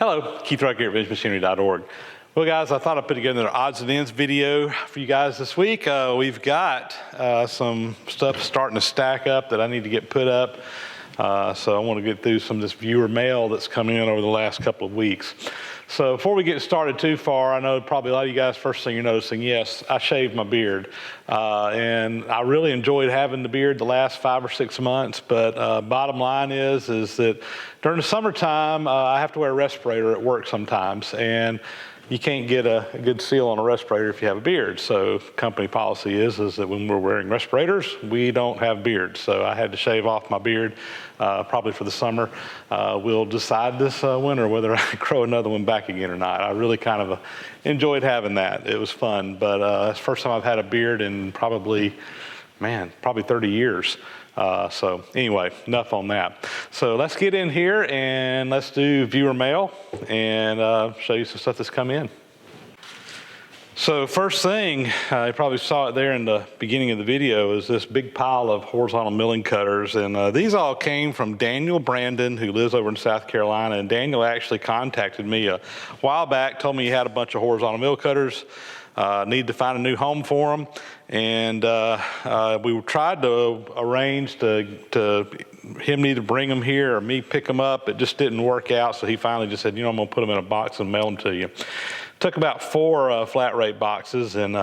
Hello, Keith Rucker here at VintageMachinery.org. Well, guys, I thought I'd put together an odds and ends video for you guys this week. We've got some stuff starting to stack up that I need to get put up. So I want to get through some of this viewer mail that's coming in over the last couple of weeks. So before we get started too far, I know probably a lot of you guys, first thing you're noticing, yes, I shaved my beard. And I really enjoyed having the beard the last 5 or 6 months, but bottom line is that during the summertime, I have to wear a respirator at work sometimes, and you can't get a good seal on a respirator if you have a beard. So company policy is that when we're wearing respirators, we don't have beards. So I had to shave off my beard probably for the summer. We'll decide this winter whether I grow another one back again or not. I really kind of enjoyed having that. It was fun, but it's the first time I've had a beard in probably 30 years. So anyway, enough on that. So let's get in here and let's do viewer mail and show you some stuff that's come in. So first thing, you probably saw it there in the beginning of the video, is this big pile of horizontal milling cutters. And these all came from Daniel Brandon, who lives over in South Carolina. And Daniel actually contacted me a while back, told me he had a bunch of horizontal mill cutters. Need to find a new home for them, and we tried to arrange to him need to bring them here or me pick them up. It just didn't work out, so he finally just said, I'm going to put them in a box and mail them to you. Took about 4 flat rate boxes, and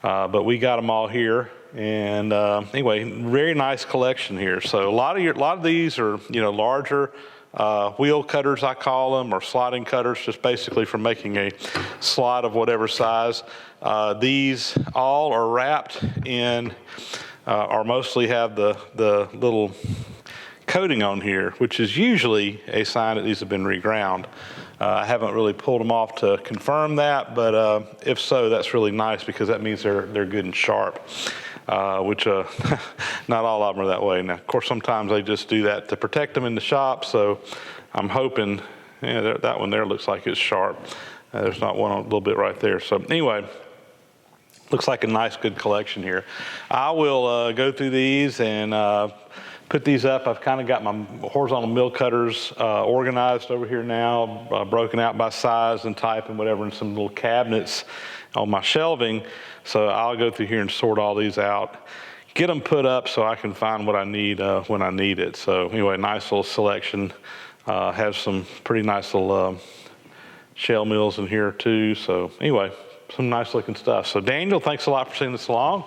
but we got them all here. And anyway, very nice collection here. So a lot of these are larger. Wheel cutters, I call them, or slotting cutters, just basically for making a slot of whatever size. These all are wrapped in, or mostly have the little coating on here, which is usually a sign that these have been reground. I haven't really pulled them off to confirm that, but if so, that's really nice because that means they're good and sharp. Which not all of them are that way. Now, of course, sometimes they just do that to protect them in the shop, so I'm hoping, that one there looks like it's sharp. There's not one a little bit right there. So anyway, looks like a nice, good collection here. I will go through these and put these up. I've kind of got my horizontal mill cutters organized over here now, broken out by size and type and whatever, in some little cabinets on my shelving. So I'll go through here and sort all these out, get them put up so I can find what I need when I need it. So anyway, nice little selection. Have some pretty nice little shell mills in here too. So anyway, some nice looking stuff. So Daniel, thanks a lot for sending this along.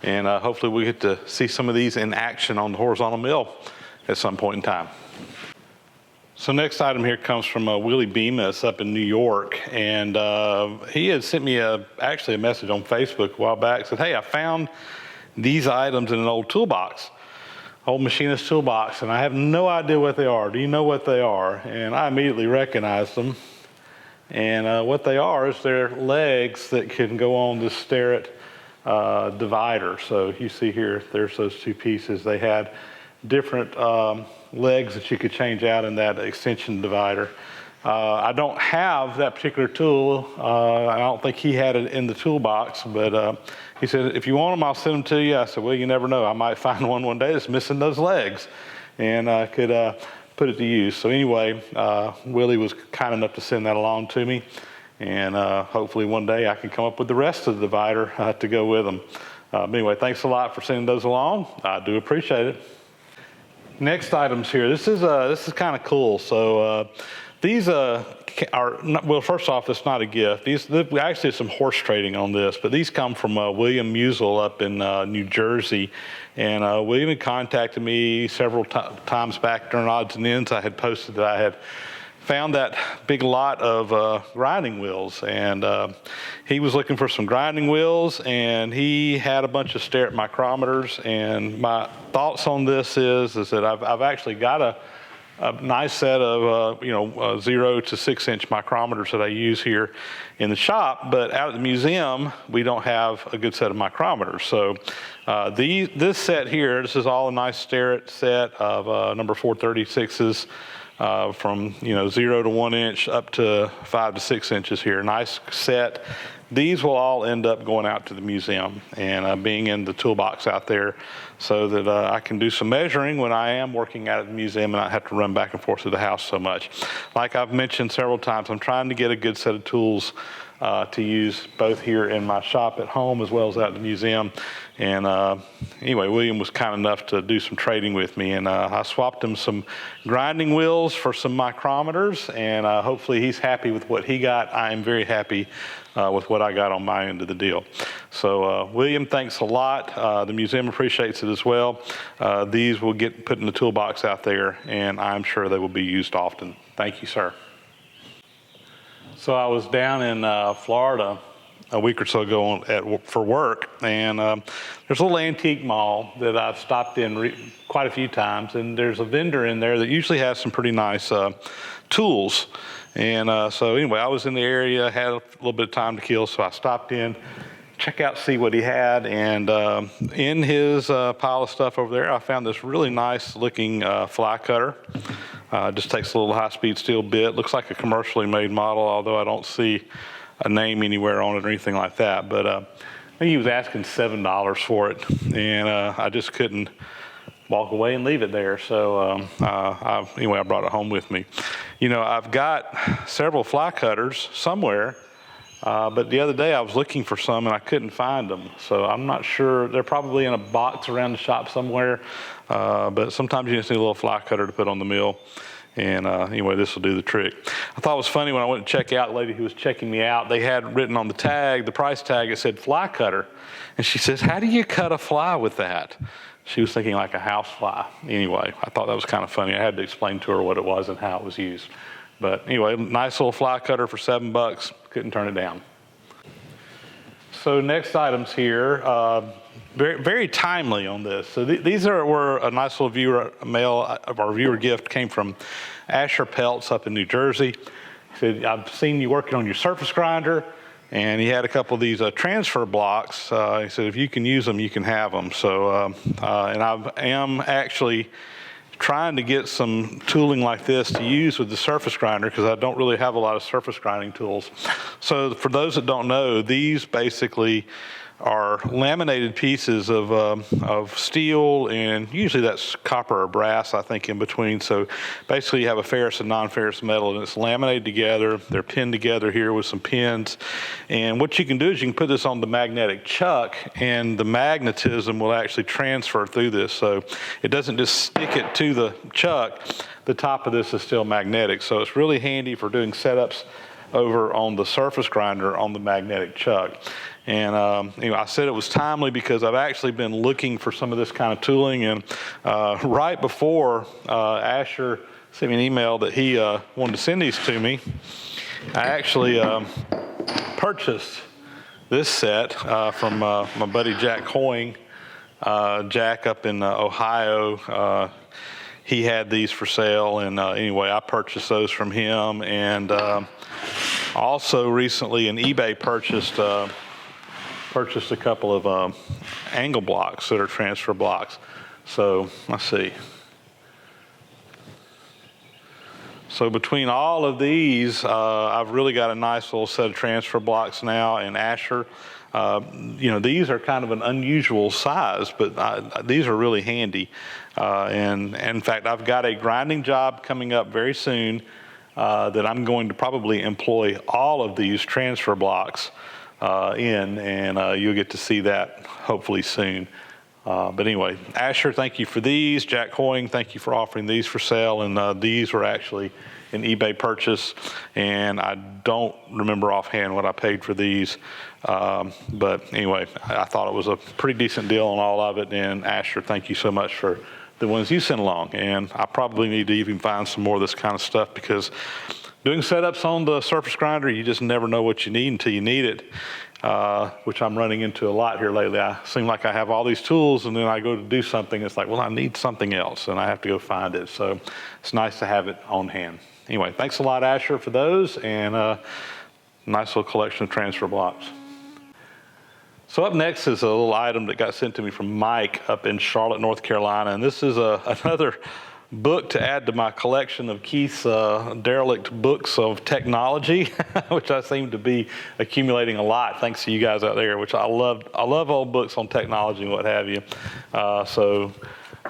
And hopefully we get to see some of these in action on the horizontal mill at some point in time. So next item here comes from Willie Bemis up in New York, and he had sent me actually a message on Facebook a while back. Said, hey, I found these items in an old toolbox, old machinist toolbox, and I have no idea what they are. Do you know what they are? And I immediately recognized them. And what they are is they're legs that can go on the Starrett divider. So you see here, there's those two pieces. They had different legs that you could change out in that extension divider. I don't have that particular tool. I don't think he had it in the toolbox, but he said, if you want them, I'll send them to you. I said, well, you never know. I might find one day that's missing those legs, and I could put it to use. So anyway, Willie was kind enough to send that along to me, and hopefully one day I can come up with the rest of the divider to go with them. Anyway, thanks a lot for sending those along. I do appreciate it. Next items here. This is kind of cool. So these are well. First off, it's not a gift. We actually did some horse trading on this, but these come from William Musil up in New Jersey, and William had contacted me several times back during odds and ends. I had posted that I had found that big lot of grinding wheels, and he was looking for some grinding wheels, and he had a bunch of Starrett micrometers. And my thoughts on this is that I've actually got a nice set of 0 to 6 inch micrometers that I use here in the shop, but out at the museum we don't have a good set of micrometers. So this set here, this is all a nice Starrett set of number 436s. From 0 to 1 inch up to 5 to 6 inches here. Nice set, these will all end up going out to the museum and being in the toolbox out there so that I can do some measuring when I am working out at the museum and not have to run back and forth to the house so much. Like I've mentioned several times, I'm trying to get a good set of tools to use both here in my shop at home as well as out at the museum. And anyway, William was kind enough to do some trading with me, and I swapped him some grinding wheels for some micrometers, and hopefully he's happy with what he got. I am very happy with what I got on my end of the deal. So William, thanks a lot. The museum appreciates it as well. These will get put in the toolbox out there, and I'm sure they will be used often. Thank you, sir. So I was down in Florida a week or so ago for work, and there's a little antique mall that I've stopped in quite a few times, and there's a vendor in there that usually has some pretty nice tools. And so anyway, I was in the area, had a little bit of time to kill, so I stopped in, check out, see what he had, and in his pile of stuff over there, I found this really nice looking fly cutter. Just takes a little high-speed steel bit. Looks like a commercially made model, although I don't see a name anywhere on it or anything like that. But I think he was asking $7 for it, and I just couldn't walk away and leave it there. So anyway, I brought it home with me. You know, I've got several fly cutters somewhere, but the other day I was looking for some and I couldn't find them. So I'm not sure. They're probably in a box around the shop somewhere. But sometimes you just need a little fly cutter to put on the mill. And anyway, this will do the trick. I thought it was funny when I went to check out, the lady who was checking me out, they had written on the tag, the price tag, it said fly cutter. And she says, "How do you cut a fly with that?" She was thinking like a house fly. Anyway, I thought that was kind of funny. I had to explain to her what it was and how it was used. But anyway, nice little fly cutter for $7. Couldn't turn it down. So next items here, very, very timely on this. So these were a nice little viewer mail of our viewer gift, came from Asher Peltz up in New Jersey. He said, "I've seen you working on your surface grinder," and he had a couple of these transfer blocks. He said, "If you can use them, you can have them." So, and I am actually trying to get some tooling like this to use with the surface grinder because I don't really have a lot of surface grinding tools. So for those that don't know, these basically are laminated pieces of steel, and usually that's copper or brass, I think, in between. So basically you have a ferrous and non-ferrous metal, and it's laminated together. They're pinned together here with some pins. And what you can do is you can put this on the magnetic chuck, and the magnetism will actually transfer through this. So it doesn't just stick it to the chuck. The top of this is still magnetic. So it's really handy for doing setups over on the surface grinder on the magnetic chuck. And I said it was timely because I've actually been looking for some of this kind of tooling, and right before Asher sent me an email that he wanted to send these to me, I actually purchased this set from my buddy Jack Hoying. Jack up in Ohio, he had these for sale, and anyway, I purchased those from him, and also recently an eBay purchased a couple of angle blocks that are transfer blocks. So let's see. So between all of these, I've really got a nice little set of transfer blocks now in Asher. These are kind of an unusual size, but these are really handy. And in fact, I've got a grinding job coming up very soon that I'm going to probably employ all of these transfer blocks in, and you'll get to see that hopefully soon. But anyway, Asher, thank you for these. Jack Hoying, thank you for offering these for sale. And these were actually an eBay purchase, and I don't remember offhand what I paid for these. But anyway, I thought it was a pretty decent deal on all of it. And Asher, thank you so much for the ones you sent along. And I probably need to even find some more of this kind of stuff, because doing setups on the surface grinder, you just never know what you need until you need it, which I'm running into a lot here lately. I seem like I have all these tools, and then I go to do something, it's like, well, I need something else, and I have to go find it. So it's nice to have it on hand. Anyway, thanks a lot, Asher, for those, and a nice little collection of transfer blocks. So up next is a little item that got sent to me from Mike up in Charlotte, North Carolina, and this is another book to add to my collection of Keith's derelict books of technology, which I seem to be accumulating a lot thanks to you guys out there, which I love. I love old books on technology and what have you. So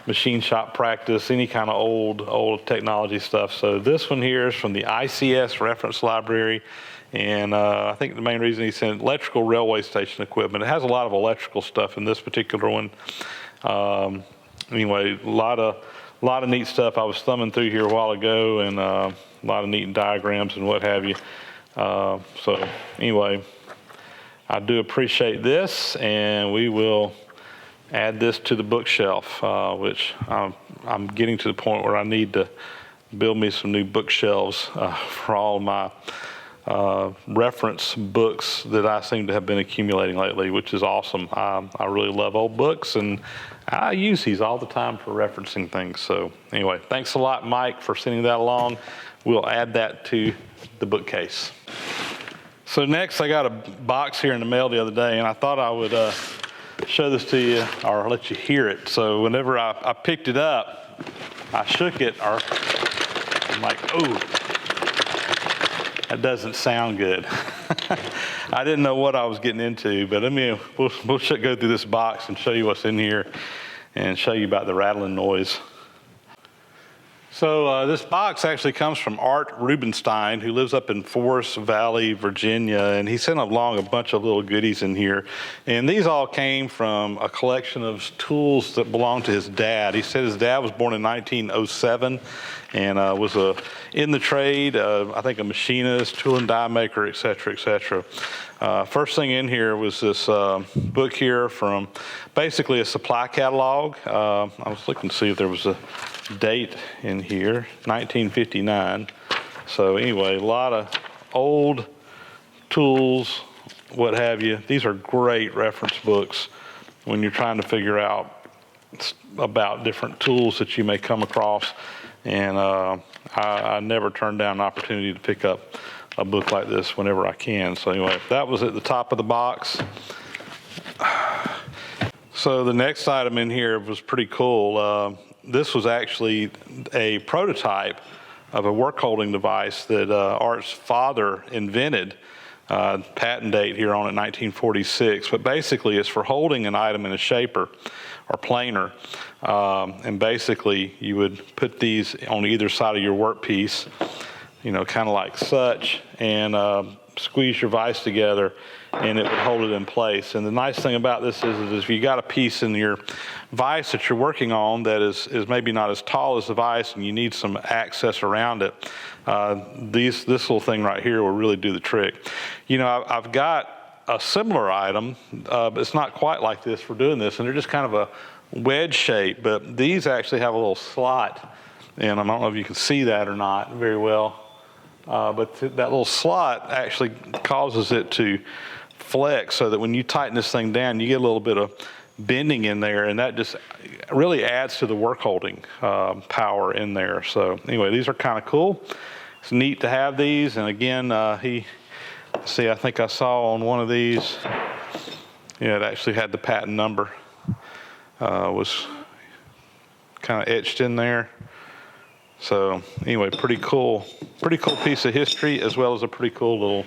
machine shop practice, any kind of old technology stuff. So this one here is from the ICS Reference Library. And I think the main reason he sent electrical railway station equipment. It has a lot of electrical stuff in this particular one. Anyway, a lot of neat stuff. I was thumbing through here a while ago, and a lot of neat diagrams and what have you. So anyway, I do appreciate this, and we will add this to the bookshelf, which I'm getting to the point where I need to build me some new bookshelves for all my reference books that I seem to have been accumulating lately, which is awesome. I really love old books, and I use these all the time for referencing things. So anyway, thanks a lot, Mike, for sending that along. We'll add that to the bookcase. So next, I got a box here in the mail the other day, and I thought I would show this to you or let you hear it. So whenever I picked it up, I shook it, or I'm like, oh, that doesn't sound good. I didn't know what I was getting into, but we'll go through this box and show you what's in here and show you about the rattling noise. So this box actually comes from Art Rubenstein, who lives up in Forest Valley, Virginia, and he sent along a bunch of little goodies in here. And these all came from a collection of tools that belonged to his dad. He said his dad was born in 1907 and was in the trade, I think a machinist, tool and die maker, et cetera, et cetera. First thing in here was this book here from basically a supply catalog. I was looking to see if there was a date in here, 1959. So anyway, a lot of old tools, what have you. These are great reference books when you're trying to figure out about different tools that you may come across. And I never turn down an opportunity to pick up a book like this whenever I can. So anyway, that was at the top of the box. So the next item in here was pretty cool. This was actually a prototype of a workholding device that Art's father invented. Patent date here on it, 1946. But basically, it's for holding an item in a shaper or planer. And basically, you would put these on either side of your workpiece, kind of like such, and squeeze your vise together, and it would hold it in place. And the nice thing about this is if you got a piece in your vise that you're working on that is maybe not as tall as the vise and you need some access around it, this little thing right here will really do the trick. I've got a similar item, but it's not quite like this for doing this, and they're just kind of a wedge shape, but these actually have a little slot, and I don't know if you can see that or not very well. But that little slot actually causes it to flex so that when you tighten this thing down, you get a little bit of bending in there, and that just really adds to the work holding power in there. So anyway, these are kind of cool. It's neat to have these. And again, I think I saw on one of these, it actually had the patent number, was kind of etched in there. So anyway, pretty cool piece of history, as well as a pretty cool little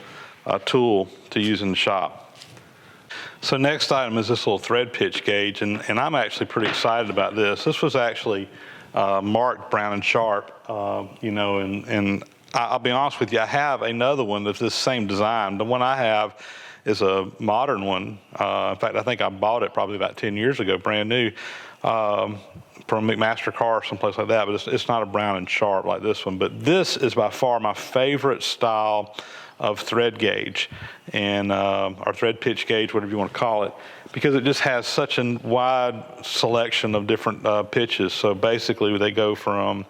tool to use in the shop. So next item is this little thread pitch gauge, and I'm actually pretty excited about this. This was actually marked brown and sharp, and I'll be honest with you, I have another one that's this same design. The one I have is a modern one. In fact, I think I bought it probably about 10 years ago, brand new. From McMaster Car or someplace like that, but it's not a brown and sharp like this one. But this is by far my favorite style of thread gauge, and or thread pitch gauge, whatever you want to call it, because it just has such a wide selection of different pitches. So basically, they go from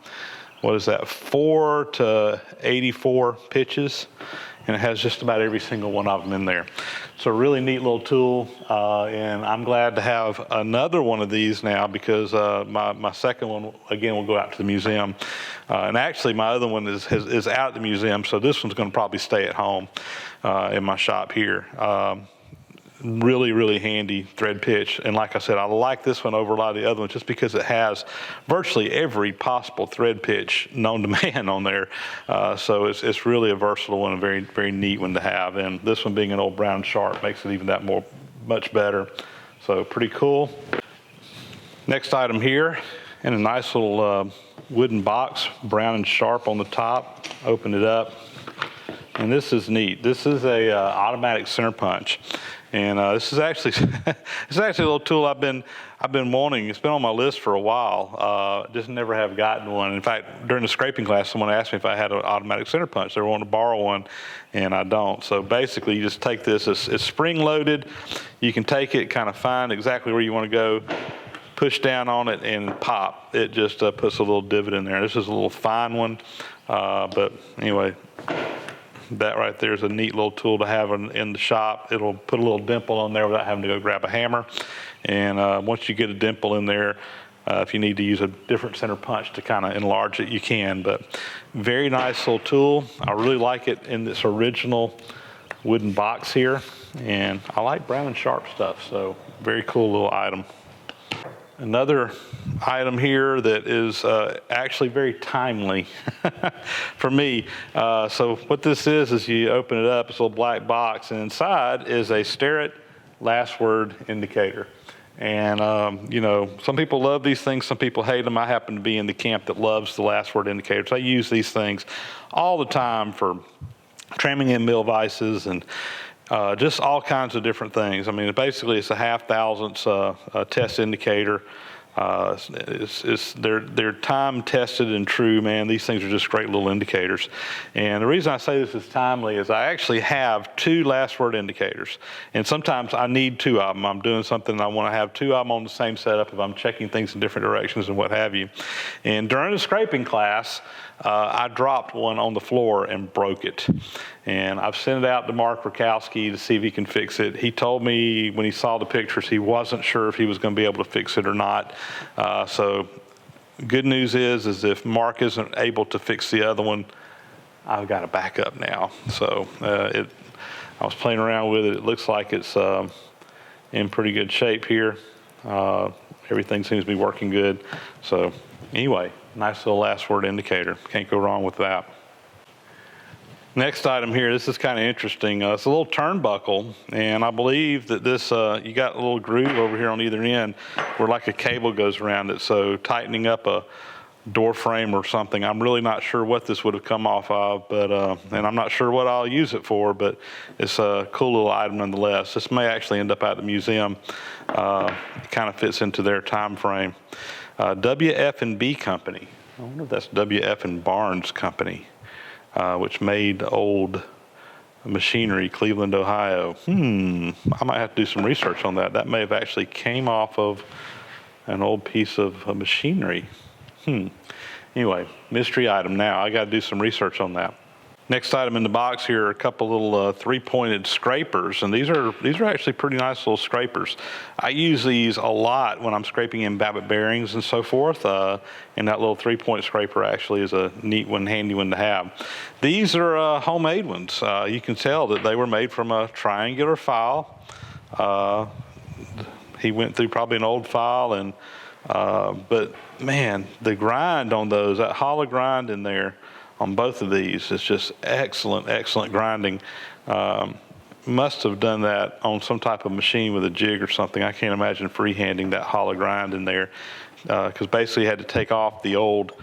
4 to 84 pitches, and it has just about every single one of them in there. So a really neat little tool, and I'm glad to have another one of these now because my second one, again, will go out to the museum. And actually, my other one is out at the museum, so this one's going to probably stay at home in my shop here. really, really handy thread pitch. And like I said, I like this one over a lot of the other ones just because it has virtually every possible thread pitch known to man on there. So it's really a versatile one, a very, very neat one to have. And this one being an old Brown Sharp makes it even that much better. So pretty cool. Next item here, in a nice little wooden box, Brown and Sharp on the top. Open it up. And this is neat. This is a automatic center punch, and this is actually a little tool I've been wanting. It's been on my list for a while. Just never have gotten one. In fact, during the scraping class, someone asked me if I had an automatic center punch. They were wanting to borrow one, and I don't. So basically, you just take this. It's spring loaded. You can take it, kind of find exactly where you want to go, push down on it, and pop. It just puts a little divot in there. This is a little fine one, but anyway. That right there is a neat little tool to have in the shop. It'll put a little dimple on there without having to go grab a hammer. And once you get a dimple in there, if you need to use a different center punch to kind of enlarge it, you can. But very nice little tool. I really like it in this original wooden box here. And I like Brown and Sharp stuff, so very cool little item. Another item here that is actually very timely for me. So what this is you open it up, it's a little black box, and inside is a Starrett last word indicator. And, you know, some people love these things, some people hate them. I happen to be in the camp that loves the last word indicators. I use these things all the time for tramming in mill vices and just all kinds of different things. I mean, basically, it's a half thousandths test indicator. They're time tested and true, man. These things are just great little indicators. And the reason I say this is timely is I actually have 2 last word indicators. And sometimes I need 2 of them. I'm doing something and I want to have 2 of them on the same setup if I'm checking things in different directions and what have you. And during the scraping class, I dropped one on the floor and broke it. And I've sent it out to Mark Rakowski to see if he can fix it. He told me when he saw the pictures he wasn't sure if he was going to be able to fix it or not. So good news is if Mark isn't able to fix the other one, I've got a backup now. So I was playing around with it. It looks like it's in pretty good shape here. Everything seems to be working good. So anyway, nice little last word indicator. Can't go wrong with that. Next item here, this is kind of interesting. It's a little turnbuckle, and I believe that this, you got a little groove over here on either end where like a cable goes around it. So tightening up a door frame or something. I'm really not sure what this would have come off of, but and I'm not sure what I'll use it for, but it's a cool little item nonetheless. This may actually end up at the museum. It kind of fits into their time frame. W.F.&B Company. I wonder if that's W.F. and Barnes Company, which made old machinery, Cleveland, Ohio. I might have to do some research on that. That may have actually came off of an old piece of machinery. Anyway, mystery item now. I got to do some research on that. Next item in the box here are a couple little 3-pointed scrapers, and these are actually pretty nice little scrapers. I use these a lot when I'm scraping in Babbitt bearings and so forth, and that little 3-point scraper actually is a neat one, handy one to have. These are homemade ones. You can tell that they were made from a triangular file. He went through probably an old file, and but man, the grind on those, that hollow grind in there, on both of these, it's just excellent grinding. Must have done that on some type of machine with a jig or something. I can't imagine freehanding that hollow grind in there, because basically you had to take off the old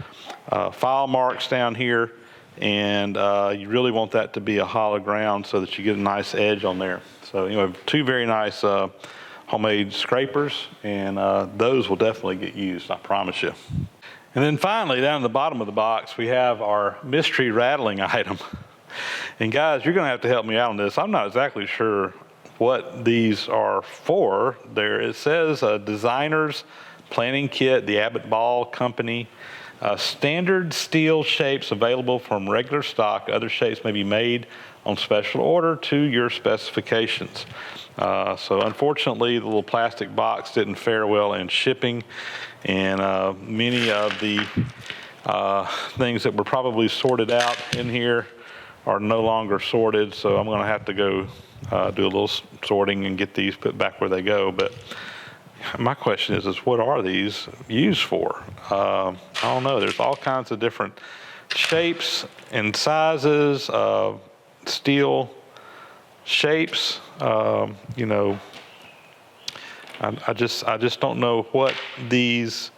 file marks down here, and you really want that to be a hollow ground so that you get a nice edge on there. So anyway, 2 very nice homemade scrapers, and those will definitely get used, I promise you. And then finally, down at the bottom of the box, we have our mystery rattling item. And guys, you're going to have to help me out on this. I'm not exactly sure what these are for. There it says Designer's Planning Kit, the Abbott Ball Company. Standard steel shapes available from regular stock. Other shapes may be made on special order to your specifications. So unfortunately, the little plastic box didn't fare well in shipping, and many of the things that were probably sorted out in here are no longer sorted, so I'm going to have to go do a little sorting and get these put back where they go. But my question is what are these used for? I don't know. There's all kinds of different shapes and sizes, steel shapes. You know, I just don't know what these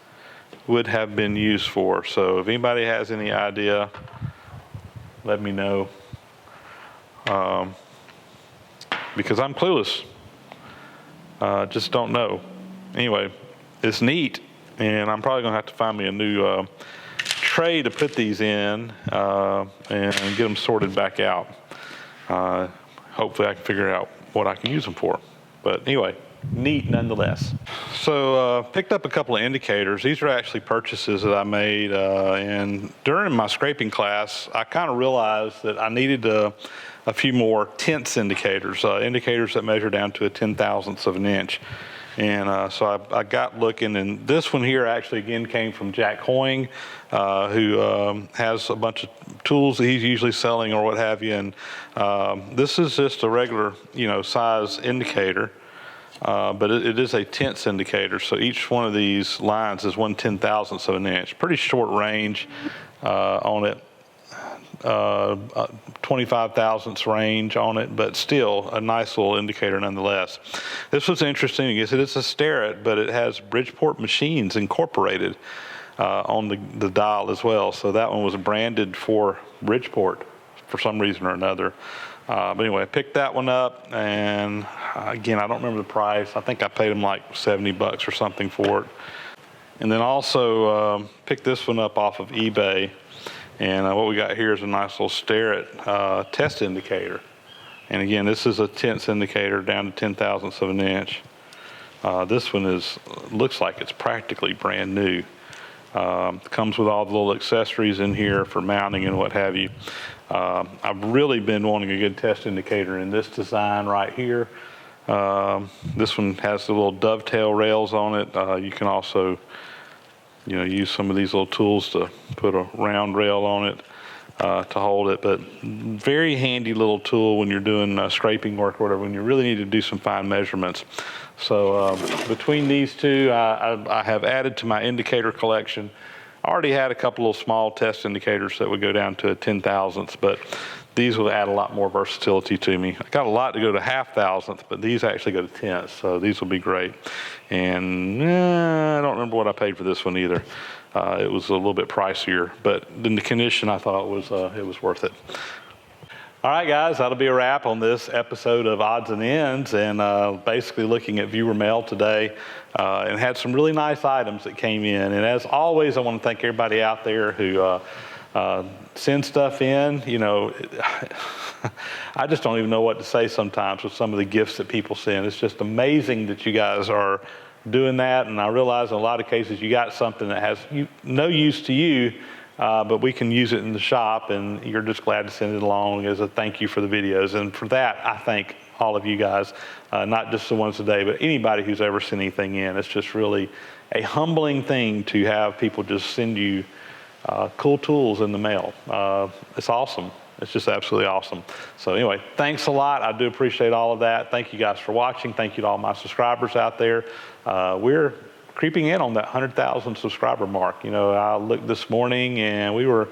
would have been used for. So if anybody has any idea, let me know. Because I'm clueless. Just don't know. Anyway, it's neat, and I'm probably gonna have to find me a new tray to put these in and get them sorted back out. Hopefully I can figure out what I can use them for. But anyway, neat nonetheless. So picked up a couple of indicators. These are actually purchases that I made, and during my scraping class, I kind of realized that I needed a few more tenths indicators, indicators that measure down to a 10,000th of an inch. And so I got looking, and this one here actually again came from Jack Hoying, who has a bunch of tools that he's usually selling or what have you. And this is just a regular, size indicator, but it is a tenths indicator. So each one of these lines is 1/10,000th of an inch. Pretty short range on it. 25 thousandths range on it, but still a nice little indicator nonetheless. This was interesting. I guess it is a Starrett, but it has Bridgeport machines incorporated on the dial as well. So that one was branded for Bridgeport for some reason or another. But anyway, I picked that one up, and again, I don't remember the price. I think I paid them like $70 or something for it. And then also picked this one up off of eBay. And what we got here is a nice little Starrett test indicator. And again, this is a tenths indicator down to 10,000ths of an inch. This one looks like it's practically brand new. Comes with all the little accessories in here for mounting and what have you. I've really been wanting a good test indicator in this design right here. This one has the little dovetail rails on it. You can also use some of these little tools to put a round rail on it to hold it. But very handy little tool when you're doing scraping work or whatever, when you really need to do some fine measurements. So between these two, I have added to my indicator collection. I already had a couple of small test indicators that would go down to a 10,000th, but these will add a lot more versatility to me. I got a lot to go to 1/2,000th, but these actually go to tenths, so these will be great. And I don't remember what I paid for this one either. It was a little bit pricier, but in the condition I thought it was worth it. All right, guys, that'll be a wrap on this episode of Odds and Ends, and basically looking at viewer mail today, and had some really nice items that came in. And as always, I want to thank everybody out there who send stuff in. I just don't even know what to say sometimes with some of the gifts that people send. It's just amazing that you guys are doing that, and I realize in a lot of cases you got something that has no use to you, but we can use it in the shop, and you're just glad to send it along as a thank you for the videos. And for that, I thank all of you guys, not just the ones today, but anybody who's ever sent anything in. It's just really a humbling thing to have people just send you cool tools in the mail. It's awesome. It's just absolutely awesome. So anyway, thanks a lot. I do appreciate all of that. Thank you guys for watching. Thank you to all my subscribers out there. We're creeping in on that 100,000 subscriber mark. I looked this morning and we were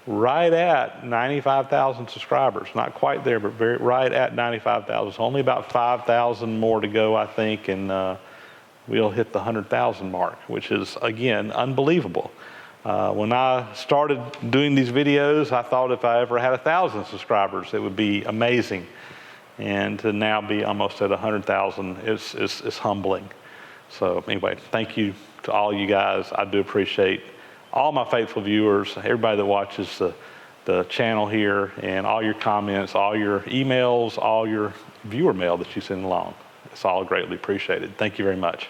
right at 95,000 subscribers. Not quite there, but right at 95,000. So only about 5,000 more to go, I think, and we'll hit the 100,000 mark, which is, again, unbelievable. When I started doing these videos, I thought if I ever had 1,000 subscribers, it would be amazing. And to now be almost at 100,000 is humbling. So anyway, thank you to all you guys. I do appreciate all my faithful viewers, everybody that watches the channel here, and all your comments, all your emails, all your viewer mail that you send along. It's all greatly appreciated. Thank you very much.